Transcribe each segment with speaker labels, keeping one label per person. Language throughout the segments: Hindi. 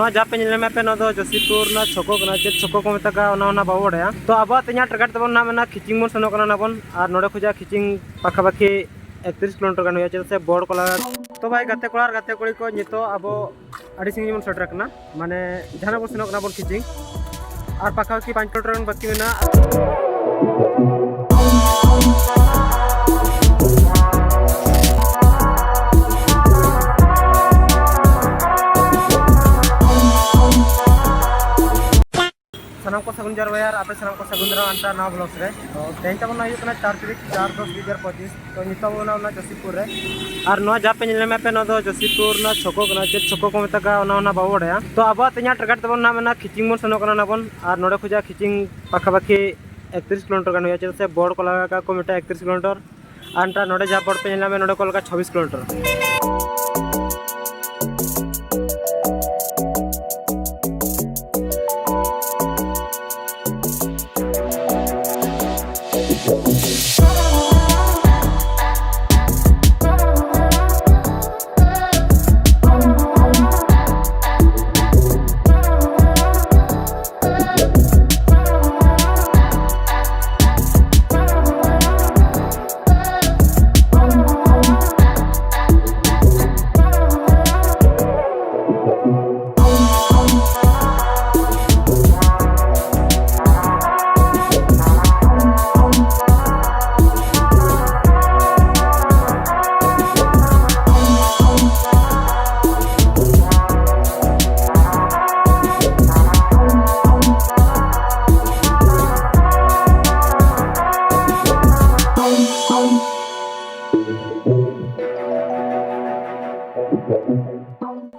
Speaker 1: जहाँ पे पे जसीपुर छको चेक छको को मेता बाबू बड़ा तो अब तेना टारगेट तब ना खिचिंग बन सेनोना बन और नोड़े खुजा खिचिंग पाखापाखि 31 किलोमीटर गान चेदा से बड़ को तो भाई गाते कोड़ा गाते कुड़ी को नित अब आड़ी सिंगी बन सेटरना माने जहाँ बन सेनोना बन खिचिंग और पाखापाखि 5 किलोमीटर बाकी में सामान को सगुन जरवा यार आप सामान को सगुन अंतर नवा ब्लॉग्स रे तो तेज तब 4 तारीख 4/10/2025 तो नित जसीपुर रे और नवा जहाँ पे पे जसीपुर छको चेक छको को मेता बाबू बड़ा तो अब तेना टारगेट तब ना खिचिंग बन सेनोना बन और नोड़े खुजा खिचिंग पाखापाखि 31 किलोमीटर गान चेदा से बड़ को लगा को मेटा 31 किलोमीटर और नोड़े जहाँ बड़ पे नोड़े को लगा 26 किलोमीटर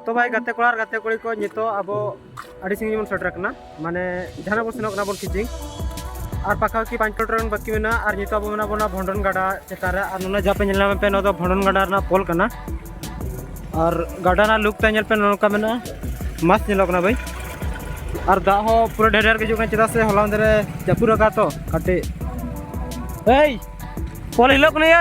Speaker 1: तो भाई गाते कोड़ा गाते कुड़ी को नित अब आड़ी सिंगी बन सेटरना माने जहाँ बन सेनोना बन खिचिंग और पाखापाखि 5 किलोमीटर बाकी में और नित अब बना भंडन गाड़ा चेतान और जहाँ पे पे भंडन गाड़ा पोल करना और गाड़ा लुक पे नौका में मस्त नलोकना भाई और दाग पूरा ढेर ढेर गजूना चेदा से हला रे जापुर रखा तो कटे पोल हिलोक नहीं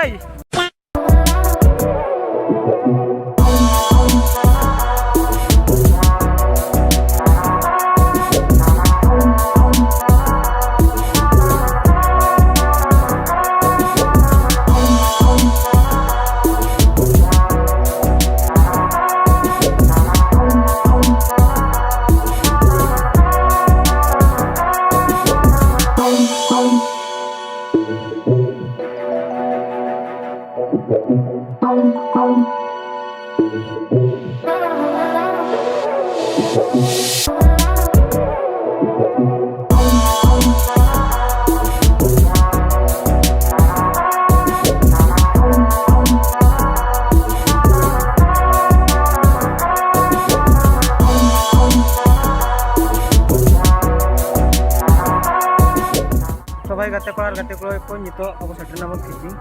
Speaker 1: तो भाई गाते को नित अब सेटरना बन खिचिंग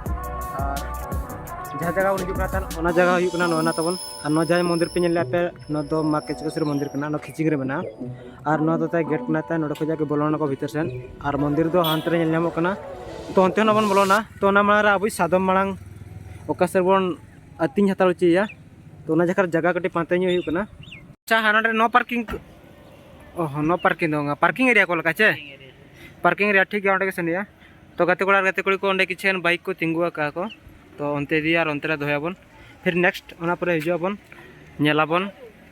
Speaker 1: और जहाँ जगह बन हजना जगह होना तबन और जहाँ मंदिर पे पे दो माँ केचकेश्वरी मंदिर खिचिंग रे बना और गेट कना नोड़े खुजा के बोलोना को भीतर सेन और मंदिर दो हानते रे नामोना तो अंते बन बोलोना तो मांग अब सादम मांग ओका सर बन अतिंग हताड़ उचिया तो जगह जगह कटी पाते होना अच्छा हाँ नो पार्किंग नो पार्किंग दो पार्किंग एरिया को लगा चे पार्किंग रे ठीक है सेन तो गाते कोड़ा गाते कुड़ी को किसी बाइक को तिंगुआ को तो अंते दिया और अंतरे दोयाबन फिर नेक्स्ट पर हजूबन नेलाबन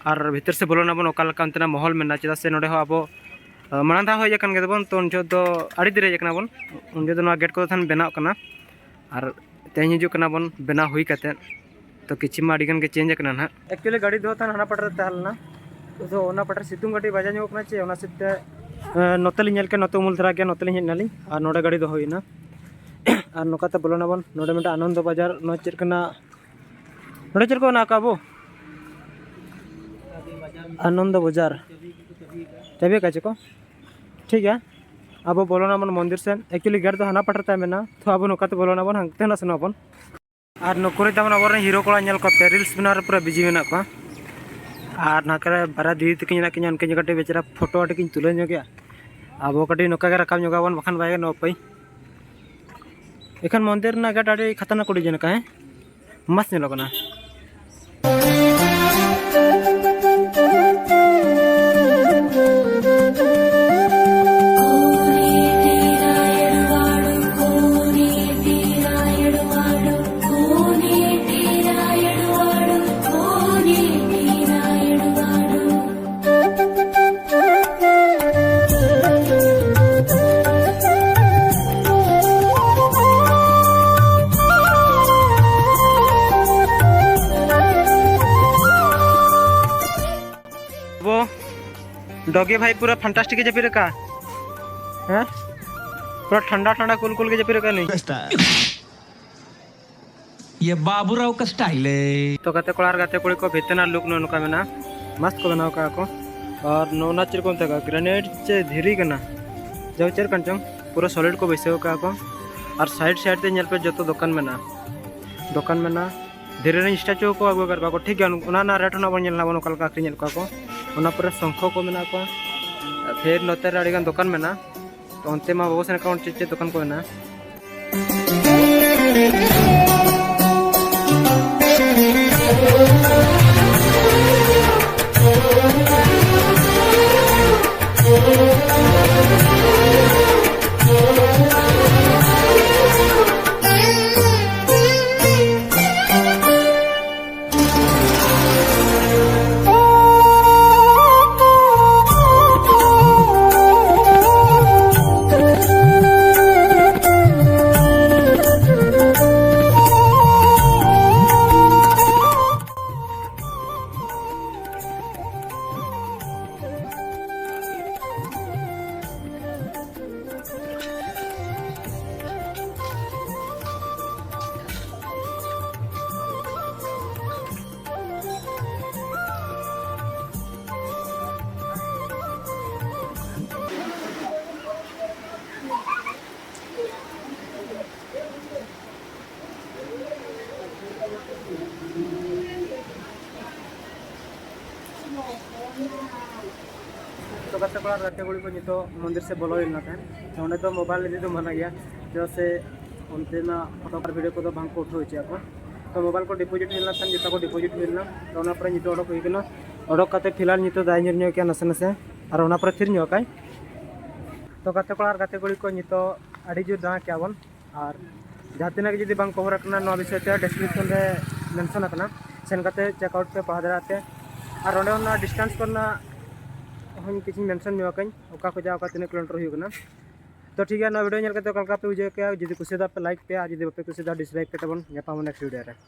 Speaker 1: और भीतर से बोलोना बन ओका महल में चेदा से नोड़े अब मांग धा हजन गेबन तो उन जो आड़ी देर हजना बन उन जो गेट को बनाव और तेज हजूना बन बना हुई करते तो किसी में चेंज ना एक्चुअली गाड़ी दो हाना पटर तहलना तो पटर सितुंग गाड़ी बजा चे सिपते नोतेली नोते उमुल धरा गया नोतेली हजना और नोड़े गाड़ी दोना और नौकाते बोलोना बन नोड़े में आनंद बाजार नो चेकना नोड़े चेक को अब आनंद बाजार चाबी का को ठीक है अब बोलोना बन मंदिर से एक्चुअली गेट हाना पटरता मेना तो अब नौकाते बोलोना बन हांगते ना सेनोबन और नुकुरी तब अब हिरो कोड़ा रील्स बना पूरा बिजी में और नाकरे बारा दीदी तक उनके कटे बेचारा फोटो आटे की तुले गया अब कटी नौका रखा बन बखान बै नपाई एखान मंदिर ना गेट आड़ी खतरनाक कुड़ी जनका है मस्त डॉगी भाई पूरा फंटास्टिक जपी रखा है, पूरा ठंडा ठंडा कुल कुल के जपी रखा नहीं।
Speaker 2: ये बाबूराव का स्टाइल है।
Speaker 1: तो गाते कोड़ा गाते कुड़ी को भितना लुक नोका मेना मस्त को बनाओ का को और नोना चिरकोम तक ग्रेनेड चे धीरी कना जो चेर कंचंग पूरा सॉलिड को बैसे का को और साइड साइड ते पे जो दुकान में धीरे स्टैचू को अगू कर को ठीक है ना रेट ना बन बन कल आखिरी को पूरा शंख को मेना को फिर नोते अड़ीगान दुकान में तो अंते मा बाबू सेन कौन चीज दुकान को मेना तो गाते कोड़ा गाते गुड़ी को नितो मंदिर से बोलो इन नाते तो तो मोबाइल ले तो मना गया जो से उनते ना फोटो पर वीडियो को तो भांग को उठो होचे आपको तो मोबाइल को डिपॉजिट मिलना था जितना को डिपॉजिट मिलना तो ना पर नितो ओडक होइकना ओडक काते फिलहाल नितो दाय निर्णय के नसे नसे और ओना पर फिर न्योकाय तो गाते कोड़ा गाते गुड़ी को नितो आडी जो दा के आवन और जहां जदि बांग कवर करना नो विषय ते डिस्क्रिप्शन रे मेंशन करना सेन काते चेकआउट पे पहादराते और ओंडे ना डिस्टेंस करना हम किसी मेंशन में वाकई ओका को जाओ का 3 किलोमीटर होना तो ठीक है ना वीडियो कल पे बुझे के जब कुछ पे लाइक पे जब पे कुछ डिसलाइक पे तब नेक्स्ट वीडियो रे।